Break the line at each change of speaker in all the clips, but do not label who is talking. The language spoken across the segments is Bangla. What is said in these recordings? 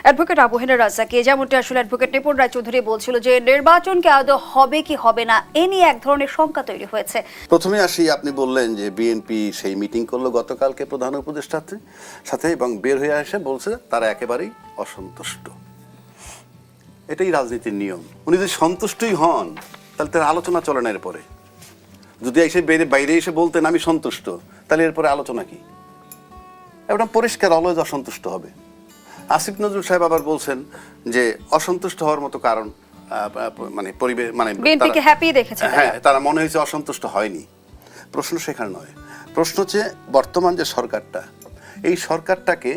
অ্যাডভোকেট আবু হেনা রাজ্জাকী, যেমনটি আসলে অ্যাডভোকেট নিপুণ রায়চৌধুরী বলছিল যে নির্বাচনকে আদৌ হবে কি হবে না এ নিয়ে এক ধরনের শঙ্কা তৈরি হয়েছে।
প্রথমে আসি, আপনি বললেন যে বিএনপি সেই মিটিং করলো গতকালকে প্রধান উপদেষ্টার সাথে এবং বের হয়ে এসে বলছে তারা একেবারেই অসন্তুষ্ট। এটাই রাজনীতির নিয়ম। উনি যদি সন্তুষ্টই হন তাহলে তার আলোচনা চলে না। এরপরে যদি এসে বাইরে এসে বলতেন আমি সন্তুষ্ট, তাহলে এরপরে আলোচনা কি? একদম পরিষ্কার অলওয়েজ অসন্তুষ্ট হবে। আসিফ নজরুল সাহেব আবার বলছেন যে অসন্তুষ্ট হওয়ার মতো কারণ মানে পরিবেশ মানে
বিএনপিকে হ্যাপি দেখেছেন।
হ্যাঁ, তারা মনে হয়েছে অসন্তুষ্ট হয়নি। প্রশ্ন সেখানে নয়। প্রশ্ন হচ্ছে বর্তমান যে সরকারটা, এই সরকারটাকে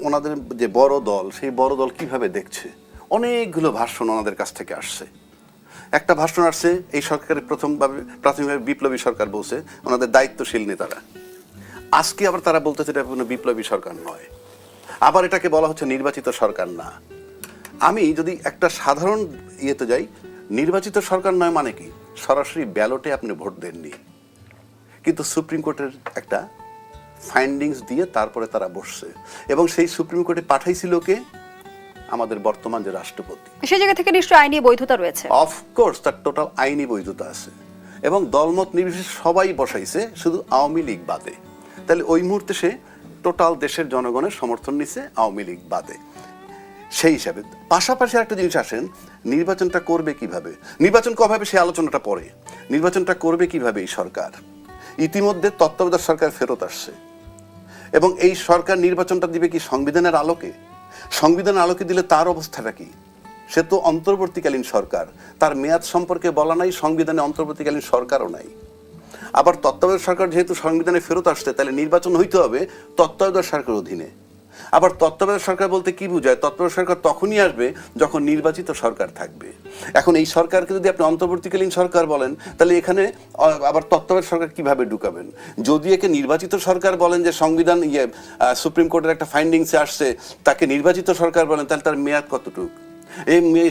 ওনাদের যে বড় দল, সেই বড় দল কিভাবে দেখছে। অনেকগুলো ভাষণ ওনাদের কাছ থেকে আসছে। একটা ভাষণ আসছে এই সরকারের প্রাথমিকভাবে বিপ্লবী সরকার বলছে, ওনাদের দায়িত্বশীল নেতারা। আজকে আবার তারা বলতেছে এটা কোনো বিপ্লবী সরকার নয়, আবার এটাকে বলা হচ্ছে নির্বাচিত সরকার না। আমি যদি একটা সাধারণ ইয়েতে যাই, নির্বাচিত সরকার নয় মানে কি? সরাসরি ব্যালটে আপনি ভোট দেননি, কিন্তু সুপ্রিম কোর্টের একটা ফাইন্ডিংস দিয়ে তারপরে তারা বসছে, এবং সেই সুপ্রিম কোর্টে পাঠাইছিল কে? আমাদের বর্তমান যে রাষ্ট্রপতি।
সেই জায়গা থেকে নিশ্চয়ই আইনি বৈধতা রয়েছে।
অফকোর্স তার টোটাল আইনি বৈধতা আছে, এবং দলমত নির্বিশেষে সবাই বসাইছে, শুধু আওয়ামী লীগ বাদে। তাহলে ওই মুহূর্তে সে টোটাল দেশের জনগণের সমর্থন নিছে, আওয়ামী লীগ বাদে। সেই হিসাবে পাশাপাশি একটা জিনিস আসেন, নির্বাচনটা করবে কিভাবে, নির্বাচন কবে সে আলোচনাটা পরে। নির্বাচনটা করবে কিভাবে এই সরকার? ইতিমধ্যে তত্ত্বাবধায়ক সরকার ফেরত আসছে, এবং এই সরকার নির্বাচনটা দিবে কি সংবিধানের আলোকে? সংবিধানের আলোকে দিলে তার অবস্থাটা কি? সে তো অন্তর্বর্তীকালীন সরকার, তার মেয়াদ সম্পর্কে বলা নাই, সংবিধানে অন্তর্বর্তীকালীন সরকারও নাই। আবার তত্ত্বাবধায়ক সরকার যেহেতু সংবিধানে ফেরত আসছে, তাহলে নির্বাচন হইতে হবে তত্ত্বাবধায়ক সরকারের অধীনে। আবার তত্ত্বাবধায়ক সরকার বলতে কি বোঝায়? তত্ত্বাবধায়ক সরকার তখনই আসবে যখন নির্বাচিত সরকার থাকবে। এখন এই সরকারকে যদি আপনি অন্তর্বর্তীকালীন সরকার বলেন, তাহলে এখানে আবার তত্ত্বাবধায়ক সরকার কিভাবে ঢুকাবেন? যদি একে নির্বাচিত সরকার বলেন, যে সংবিধান সুপ্রিম কোর্টের একটা ফাইন্ডিংসে আসছে, তাকে নির্বাচিত সরকার বলেন, তাহলে তার মেয়াদ কতটুকু?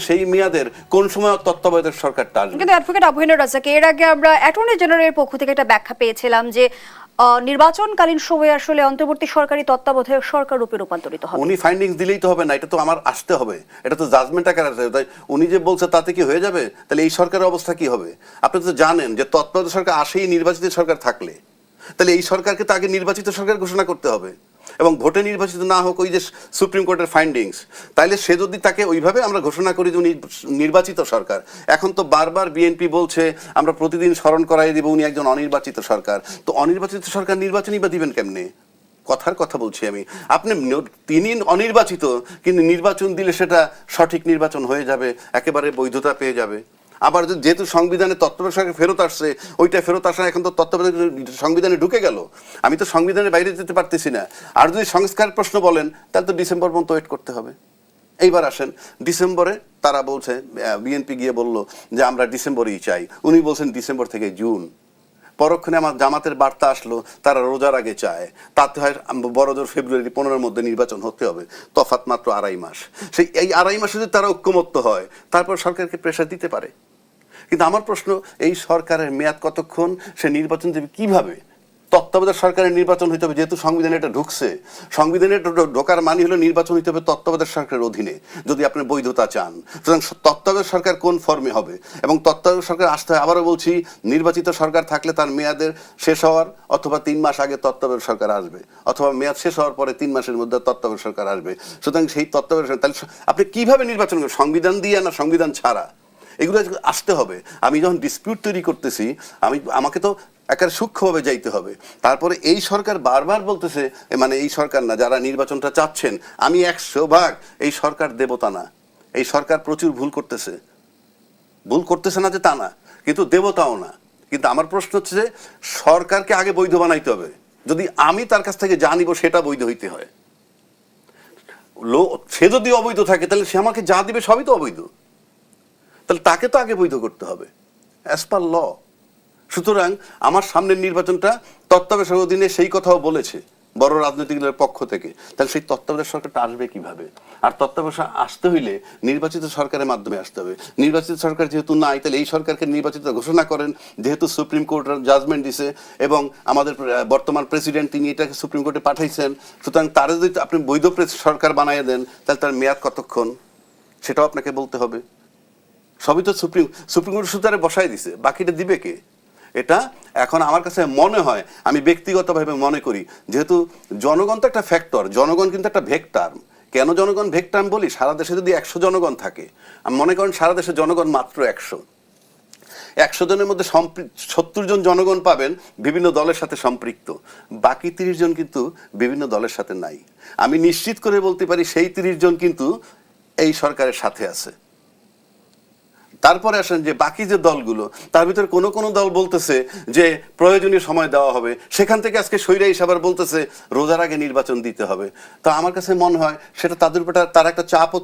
সেই মেয়াদের কোন সময় তত্ত্বাবধায়ক সরকারটা আসবে?
কিন্তু অ্যাডভোকেট আবু হেনা রাজ্জাকী, এর আগে আমরা অ্যাটর্নি জেনারেলের পক্ষ থেকে একটা ব্যাখ্যা পেয়েছিলাম যে নির্বাচনকালীন সময়ে আসলে অন্তর্বর্তী সরকারি তত্ত্বাবধায়ক সরকার রূপে রূপান্তরিত হবে।
উনি ফাইন্ডিংস দিলেই তো হবে না, এটা তো আমার আসতে হবে, এটা তো জাজমেন্ট আকারে আসতে হবে। তাই উনি যে বলছে তাতে কি হয়ে যাবে? তাহলে এই সরকারের অবস্থা কি হবে? আপনি তো জানেন যে তত্ত্বাবধায়ক সরকার আসেই নির্বাচিত সরকার থাকলে, তাহলে এই সরকারকে তো আগে নির্বাচিত সরকার ঘোষণা করতে হবে, এবং ভোটে নির্বাচিত না হোক ওই যে সুপ্রিম কোর্টের ফাইন্ডিংস। তাইলে সে যদি তাকে ওইভাবে আমরা ঘোষণা করি যে উনি নির্বাচিত সরকার, এখন তো বারবার বিএনপি বলছে আমরা প্রতিদিন স্মরণ করাই দিব উনি একজন অনির্বাচিত সরকার। তো অনির্বাচিত সরকার নির্বাচনই বা দিবেন কেমনে? কথার কথা বলছি আমি। আপনি তিনি অনির্বাচিত, কিন্তু নির্বাচন দিলে সেটা সঠিক নির্বাচন হয়ে যাবে, একেবারে বৈধতা পেয়ে যাবে। আবার যেহেতু সংবিধানে তত্ত্বাবধায়ক সরকার ফেরত আসছে, ওইটা ফেরত আসা এখন তো তত্ত্বাবধায়ক সংবিধানে ঢুকে গেল, আমি তো সংবিধানের বাইরে যেতে পারতেছি না। আর যদি সংস্কার প্রশ্ন বলেন, তাহলে তো ডিসেম্বর পর্যন্ত ওয়েট করতে হবে। এইবার আসেন ডিসেম্বরে, তারা বলছে, বিএনপি গিয়ে বলল যে আমরা ডিসেম্বরেই চাই, উনি বলছেন ডিসেম্বর থেকে জুন। পরক্ষণে আমার জামাতের বার্তা আসলো তারা রোজার আগে চায়, তাতে হয় বড়জোর ফেব্রুয়ারি 15-এর মধ্যে নির্বাচন হতে হবে, তফাৎ মাত্র 2.5 মাস। সেই এই 2.5 মাসে যদি তারা ঐক্যমত্য হয়, তারপর সরকারকে প্রেশার দিতে পারে। কিন্তু আমার প্রশ্ন, এই সরকারের মেয়াদ কতক্ষণ? সে নির্বাচন দেবে কিভাবে? তত্ত্বাবধায়ক সরকারের নির্বাচন হইতে হবে, যেহেতু সংবিধানে এটা ঢুকছে। সংবিধানে ঢোকার মানে হলো নির্বাচন হইতে হবে তত্ত্বাবধায়ক সরকারের অধীনে, যদি আপনি বৈধতা চান। সুতরাং তত্ত্বাবধায়ক সরকার কোন ফর্মে হবে, এবং তত্ত্বাবধায়ক সরকার আসতে হয়, আবারও বলছি, নির্বাচিত সরকার থাকলে তার মেয়াদের শেষ হওয়ার অথবা 3 মাস আগে তত্ত্বাবধায়ক সরকার আসবে, অথবা মেয়াদ শেষ হওয়ার পরে 3 মাসের মধ্যে তত্ত্বাবধায়ক সরকার আসবে। সুতরাং সেই তত্ত্বাবধায়ক সরকার, তাহলে আপনি কিভাবে নির্বাচন করবেন? সংবিধান দিয়ে না সংবিধান ছাড়া? এগুলো আসতে হবে। আমি যখন ডিসপিউট তৈরি করতেছি, আমাকে তো একেবারে সূক্ষ্মভাবে যাইতে হবে। তারপরে এই সরকার বারবার বলতেছে, মানে এই সরকার না, যারা নির্বাচনটা চাচ্ছেন, আমি 100% এই সরকার দেবতা না, এই সরকার প্রচুর ভুল করতেছে না যে তা না, কিন্তু দেবতাও না। কিন্তু আমার প্রশ্ন হচ্ছে যে সরকারকে আগে বৈধ বানাইতে হবে। যদি আমি তার কাছ থেকে যা নিব সেটা বৈধ হইতে হয়। সে যদি অবৈধ থাকে, তাহলে সে আমাকে যা দিবে সবই তো অবৈধ, তাহলে তাকে তো আগে বৈধ করতে হবে অ্যাজ পার ল। সুতরাং আমার সামনের নির্বাচনটা তত্ত্বাবধায়ক অধীনে, সেই কথাও বলেছে বড় রাজনৈতিক দলের পক্ষ থেকে, তাহলে সেই তত্ত্বাবধায়ক সরকারটা আসবে কিভাবে? আর তত্ত্বাবধায়ক আসতে হইলে নির্বাচিত সরকারের মাধ্যমে আসতে হবে। নির্বাচিত সরকার যেহেতু নাই, তাহলে এই সরকারকে নির্বাচিত ঘোষণা করেন, যেহেতু সুপ্রিম কোর্টের জাজমেন্ট দিছে এবং আমাদের বর্তমান প্রেসিডেন্ট তিনি এটাকে সুপ্রিম কোর্টে পাঠাইছেন, সুতরাং তারা যদি আপনি বৈধ সরকার বানিয়ে দেন, তাহলে তার মেয়াদ কতক্ষণ সেটাও আপনাকে বলতে হবে। সবই তো সুপ্রিম কোর্ট সুতারে বসাই দিছে, বাকিটা দিবে কে? এটা এখন আমার কাছে মনে হয়, আমি ব্যক্তিগতভাবে মনে করি, যেহেতু জনগণ তো একটা ফ্যাক্টর, জনগণ কিন্তু একটা ভেক্টর। কেন জনগণ ভেক্টর আমি বলি, সারা দেশে যদি 100 জনগণ থাকে, আমি মনে করেন সারা দেশে জনগণ মাত্র 100 জনের মধ্যে 70 জন জনগণ পাবেন বিভিন্ন দলের সাথে সম্পৃক্ত, বাকি 30 জন কিন্তু বিভিন্ন দলের সাথে নাই। আমি নিশ্চিত করে বলতে পারি সেই 30 জন কিন্তু এই সরকারের সাথে আছে। তারপরে আসেন যে বাকি যে দলগুলো, তার ভিতরে কোন কোন দল বলতেছে যে প্রয়োজনীয় সময় দেওয়া হবে, সেখান থেকে আজকে সৈরা আবার বলতেছে রোজার আগে নির্বাচন দিতে হবে। তো আমার কাছে মনে হয় সেটা তাদের উপর তারা একটা চাপও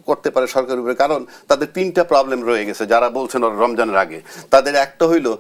করতে পারে সরকারের উপরে, কারণ তাদের 3টা প্রবলেম রয়ে গেছে। যারা বলছেন রমজানের আগে, তাদের একটা হইলো